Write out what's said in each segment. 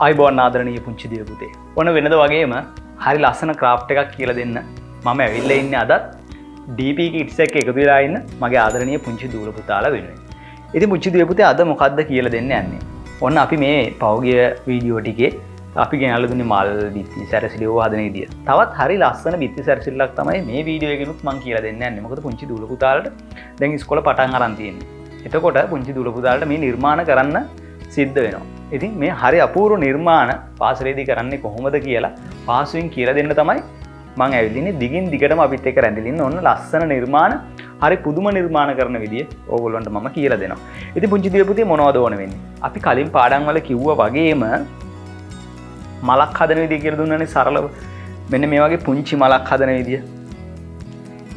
ආයිබෝන් ආදරණීය පුංචි දිය පුතේ. ඔන්න වෙනද වගේම හරි ලස්සන ක්‍රාෆ්ට් එකක් කියලා දෙන්න මම ඇවිල්ලා ඉන්නේ අදත් DP Kids එක එකතු වෙලා ඉන්න මගේ ආදරණීය පුංචි දූල පුතාලා වෙනුවෙන්. ඉතින් පුංචි දිය පුතේ අද මොකද්ද කියලා දෙන්න යන්නේ. ඔන්න අපි මේ පෞගිය වීඩියෝ ටිකේ අපි ගෙනල්ලා දුන්නේ මල් බිත්ති සැරසිලි ඕව හදන විදිය. තවත් හරි ලස්සන බිත්ති සැරසිල්ලක් තමයි මේ වීඩියෝ එකෙනුත් මම කියලා දෙන්න යන්නේ. මොකද පුංචි දූල පුතාලට දැන් ඉස්කෝලේ පටන් අරන් තියෙන්නේ. එතකොට පුංචි දූල පුතාලට මේ නිර්මාණ කරන්න සිද්ධ වෙනවා. ඉතින් මේ හරි අපූර්ව නිර්මාණ පාසලේදී කරන්නේ කොහොමද කියලා පාසුවෙන් කියලා දෙන්න තමයි මම ඇවිල්ලින්නේ. දිගින් දිගටම අපිත් එක්ක රැඳිලා ඉන්න ඔන්න ලස්සන නිර්මාණ හරි පුදුම නිර්මාණ කරන විදිය ඕගොල්ලන්ට මම කියලා දෙනවා. ඉතින් පුංචි දිය පුතේ මොනවද ඕන වෙන්නේ? අපි කලින් පාඩම් වල කිව්වා වගේම මලක් හදන විදිය කියලා දුන්නානේ සරලව. මෙන්න මේ වගේ පුංචි මලක් හදන විදිය.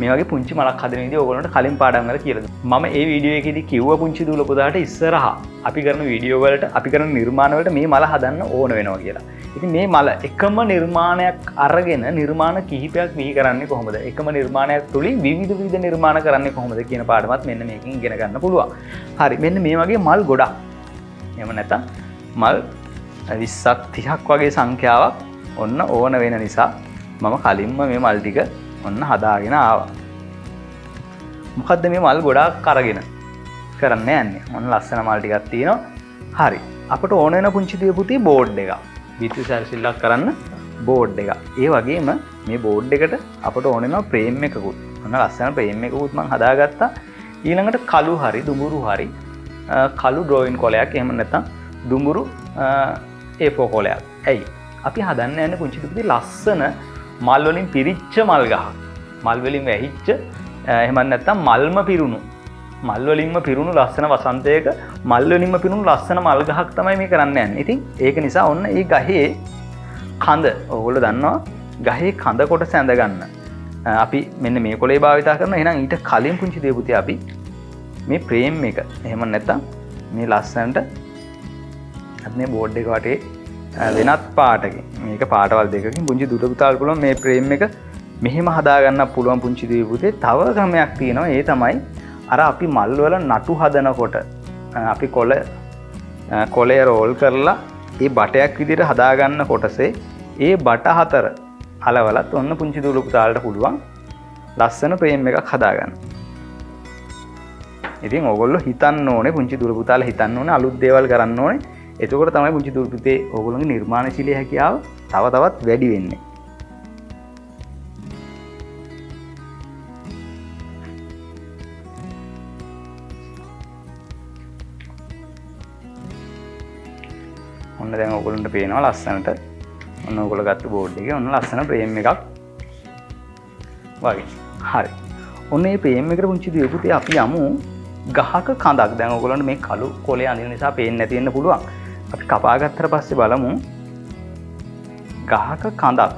මේ වගේ පුංචි මලක් හදන විදිය ඕගොල්ලන්ට කලින් පාඩම් වල කියලා දුන්නා. මම ඒ වීඩියෝ එකේදී කිව්වා පුංචි දූල පුතාට ඉස්සරහා අපි කරන වීඩියෝ වලට අපි කරන නිර්මාණ වලට මේ මල හදන්න ඕන වෙනවා කියලා. ඉතින් මේ මල එකම නිර්මාණයක් අරගෙන නිර්මාණ කිහිපයක් බිහි කරන්නේ කොහොමද? එකම නිර්මාණයක් තුලින් විවිධ නිර්මාණ කරන්නේ කොහොමද කියන පාඩමත් මෙන්න මේකෙන් ඉගෙන ගන්න පුළුවන්. හරි මෙන්න මේ වගේ මල් ගොඩක්. එහෙම නැත්නම් මල් 20ක් 30ක් වගේ සංඛ්‍යාවක් ඔන්න ඕන වෙන නිසා මම කලින්ම මේ මල් ටික ඔන්න හදාගෙන ආවා. මොකද්ද මේ මල් ගොඩාක් අරගෙන කරන්න යන්නේ? ඔන්න ලස්සන මල් ටිකක් තියෙනවා. හරි. අපට ඕන වෙන පුංචි දිය පුතේ බෝඩ් එකක්. බිත්ති සැරසිල්ලක් කරන්න බෝඩ් එකක්. ඒ වගේම මේ බෝඩ් එකට අපට ඕන වෙනවා ෆ්‍රේම් එකකුත්. ඔන්න ලස්සන ෆ්‍රේම් එකකුත් මම හදාගත්තා. ඊළඟට කළු හරි දුඹුරු හරි කළු ඩ්‍රොයින් කොලයක් එහෙම නැත්නම් දුඹුරු A4 කොලයක්. ඇයි? අපි හදන්න යන්නේ පුංචි දිය පුතේ ලස්සන මල් වලින් පිරිච්ච මල් ගහක්. මල් වලින් වැහිච්ච එහෙම නැත්නම් මල්ම පිරුණු මල් වලින්ම පිරුණු ලස්සන වසන්තයක මල් වලින්ම පිරුණු ලස්සන මල් ගහක් තමයි මේ කරන්න යන්නේ. ඉතින් ඒක නිසා ඔන්න මේ ගහේ කඳ ඕගොල්ලෝ දන්නවා ගහේ කඳ කොටස ඇඳ ගන්න. අපි මෙන්න මේ කොලේ භාවිතා කරනවා. එහෙනම් ඊට කලින් පුංචි දේ පුතේ අපි මේ ෆ්‍රේම් එක එහෙම නැත්නම් මේ ලස්සනට මේ බෝඩ් එක වටේ වෙනත් පාටකින් මේක පාටවල් දෙකකින් පුංචි දුර පුතාල් පුළුවන් මේ ෆ්‍රේම් එක මෙහෙම හදා ගන්න පුළුවන් පුංචි දේ පුතේ. තව ක්‍රමයක් තියෙනවා. ඒ තමයි අර අපි මල් වල නටු හදනකොට අපි කොලේ රෝල් කරලා ඒ බටයක් විදිහට හදා ගන්න කොටසේ ඒ බට හතර අලවලත් ඔන්න පුංචි දූල පුතාලට පුළුවන් ලස්සන ෆ්‍රේම් එකක් හදා ගන්න. ඉතින් ඕගොල්ලෝ හිතන්න ඕනේ පුංචි දූල පුතාලා හිතන්න ඕනේ අලුත් දේවල් කරන්න ඕනේ. එතකොට තමයි පුංචි දූල පුතේ ඕගොල්ලෝගේ නිර්මාණශීලී හැකියාව තව තවත් වැඩි වෙන්නේ. ඔන්න දැන් ඔයගොල්ලන්ට පේනවා ලස්සනට ඔන්න ඔයගොල්ලෝ ගත්ත බෝඩ් එකේ ඔන්න ලස්සන ෆ්‍රේම් එකක් වගේ. හරි. ඔන්න මේ ෆ්‍රේම් එකට පුංචි දිය පුතේ අපි යමු ගහක කඳක්. දැන් ඔයගොල්ලන්ට මේ කළු කොලේ අඳින නිසා පේන්නේ නැති වෙන්න පුළුවන්. අපි කපා ගත්තට පස්සේ බලමු ගහක කඳක්.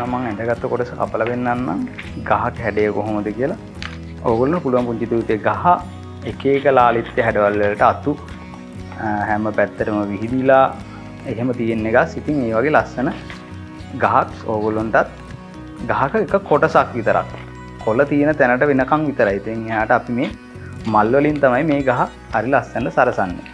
මම ඇඳගත්ත කොටස කපලා වෙන්නන්නම් ගහක හැඩය කොහොමද කියලා. ඕගොල්ලෝ පුළුවන් පුංචි දුවේ ගහ එක එක ලාලිත්‍ය හැඩවල වලට අතු හැම පැත්තටම විහිදිලා එහෙම තියෙන එකස්. ඉතින් මේ වගේ ලස්සන ගහක් ඕගොල්ලන්ටත් ගහක එක කොටසක් විතරක් කොළ තියෙන තැනට වෙනකන් විතරයි. ඉතින් එහාට අපි මේ මල් වලින් තමයි මේ ගහ හරි ලස්සනට සරසන්නේ.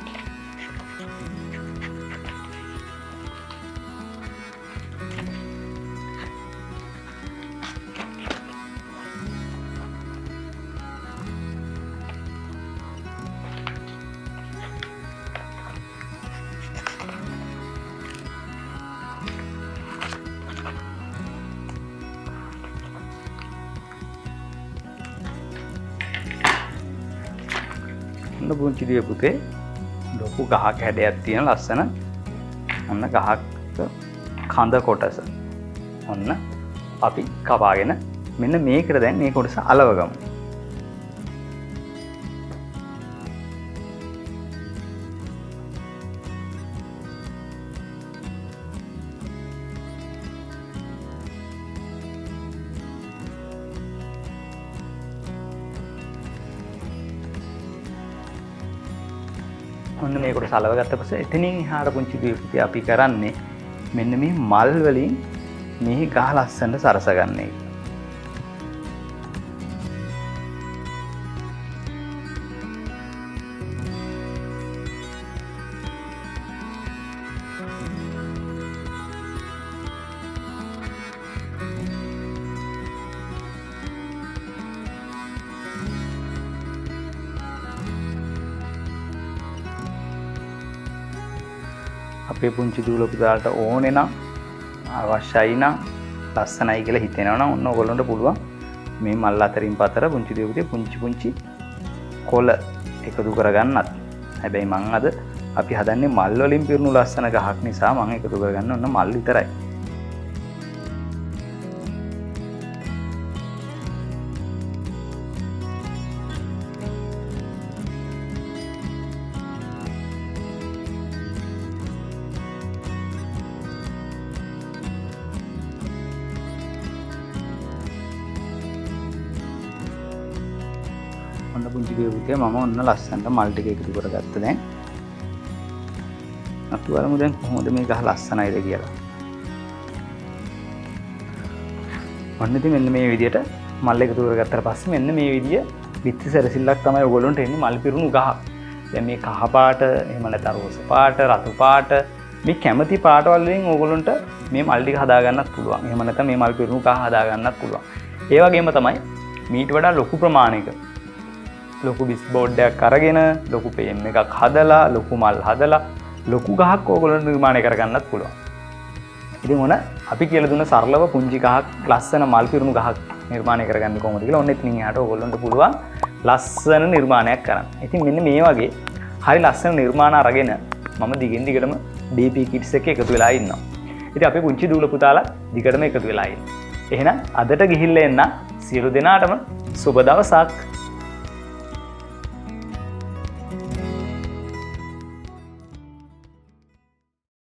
පුංචි දිය පුතේ ලොකු ගහක් හැඩයක් තියෙන ලස්සන ඔන්න ගහක් කඳ කොටස ඔන්න අපි කපාගෙන මෙන්න මේකට දැන් මේ කොටස අලව ගමු. ඔන්න මේකට සලව ගත්ත පස්සේ එතනින් එහාට පුංචි දුවේ අපි කරන්නේ මෙන්න මේ මල් වලින් මේ ගහ ලස්සනට සරස ගන්න එක. අපේ පුංචි දූල පුතාලට ඕනේ නම් අවශ්‍යයි නම් ලස්සනයි කියලා හිතෙනවා නම් ඔන්න ඔයගොල්ලන්ට පුළුවන් මේ මල් අතරින් පතර පුංචි දූල පුතේ පුංචි කොළ එකතු කරගන්නත්. හැබැයි මම අද අපි හදන්නේ මල් වලින් පිරුණු ලස්සන ගහක් නිසා මම එකතු කරගන්න ඔන්න මල් විතරයි. ඔන්න පුංචි දුවේ මම ඔන්න ලස්සනට මල් ටික එකතු කරගත්ත දැන්. අපි බලමු දැන් කොහොමද මේ ගහ ලස්සනයිද කියලා. ඔන්න ඉතින් මෙන්න මේ විදියට මල් එකතු කරගත්තාට පස්සේ මෙන්න මේ විදිය විත්ති සැරසිල්ලක් තමයි ඔයගොල්ලන්ට එන්නේ මල් පිරුණු ගහ. දැන් මේ කහ පාට, එහෙම නැත්නම් රෝස පාට, රතු පාට මේ කැමති පාටවල වලින් ඔයගොල්ලන්ට මේ මල් ටික හදා ගන්නත් පුළුවන්. එහෙම නැත්නම් මේ මල් පිරුණු ගහ හදා ගන්නත් පුළුවන්. ඒ වගේම තමයි මීට වඩා ලොකු ප්‍රමාණයක ලොකු බිස් බෝඩ් එකක් අරගෙන ලොකු පේම් එකක් හදලා ලොකු මල් හදලා ලොකු ගහක් ඕගොල්ලෝ නිර්මාණය කරගන්නත් පුළුවන්. ඉතින් මොන අපි කියලා දුන්න සරලව පුංචි ගහක් ලස්සන මල් පිරුණු ගහක් නිර්මාණය කරගන්න කොහොමද කියලා ඔන්න ඉතින් එහාට ඕගොල්ලන්ට පුළුවන් ලස්සන නිර්මාණයක් කරන්න. ඉතින් මෙන්න මේ වගේ හරි ලස්සන නිර්මාණ අරගෙන මම දිගින් දිගටම DP Kids එකේ එකතු වෙලා ඉන්නවා. ඉතින් අපේ පුංචි දූල පුතාලා දිගටම එකතු වෙලා ඉන්නවා. එහෙනම් අදට ගිහිල්ලා එන්න සියලු දෙනාටම සුබ දවසක්.